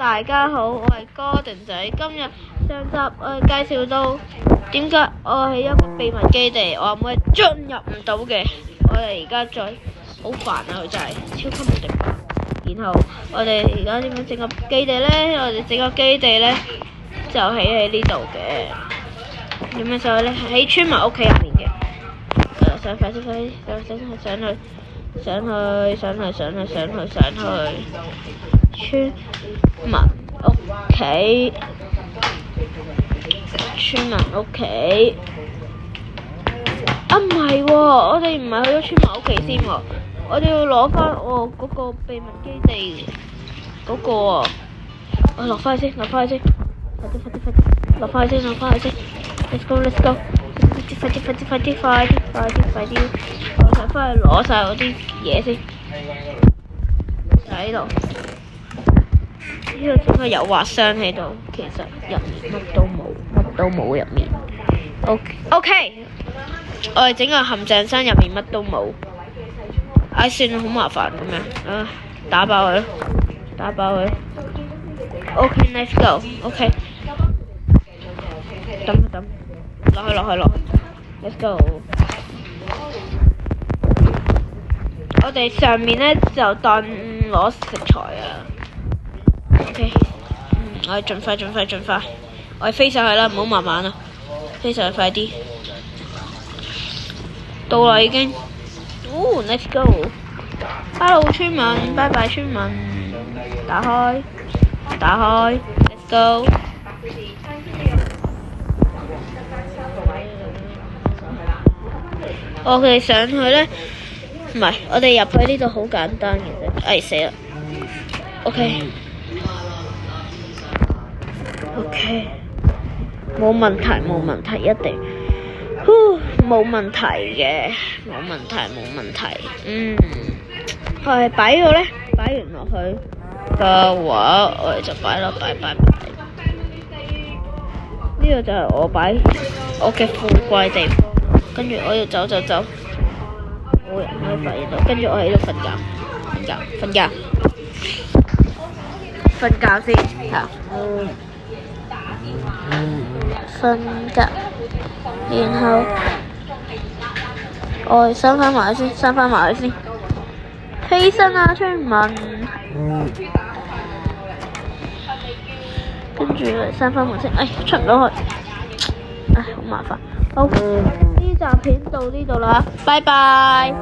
大家好，我係 Gordon 仔。今日上集我哋介紹到點解我係一個秘密基地，我係進入唔到嘅。我哋而家再好煩啊，佢真係超級無敵煩。然後我哋而家點樣整個基地呢？我哋整個基地呢，就起喺呢度嘅。點樣上去呢？喺村民屋企入面嘅。快啲上去！村民屋企啊，唔係喎，我哋唔係去咗村民屋企先喎，我哋要攞翻我嗰個秘密基地嗰個喎。我落翻去先，快啲落翻去先，let's go，我想翻去攞晒嗰啲嘢先，就喺度。呢度整個油畫箱喺度，其實入面乜都冇入面。OK， 我哋整個陷阱箱入面乜都冇。唉，算啦，好麻煩咁樣，打爆佢。OK，let's go。OK， 抌，落去。Let's go。我哋上面呢就當攞食材啊。OK， 我哋盡快，我哋飛上去啦，唔好慢慢啦，飛上去快啲。到啦已經。Let's go。Hello 村民，拜拜村民。打開。Let's go。我哋上去呢，唔係，我哋入去呢度好簡單嘅啫。死啦。OK，冇問題，一定，冇問題嘅，冇問題。我哋擺咗呢，擺完落去嘅話，我哋就擺。呢個就係我擺我嘅富貴地方。跟住我要走，冇人可以發現到。跟住我喺度瞓覺先。瞓覺，然後我哋閂翻埋佢先。起身啊，村民！跟住閂翻門先。出唔到去。好麻煩。好。呢集片到呢度啦，拜拜。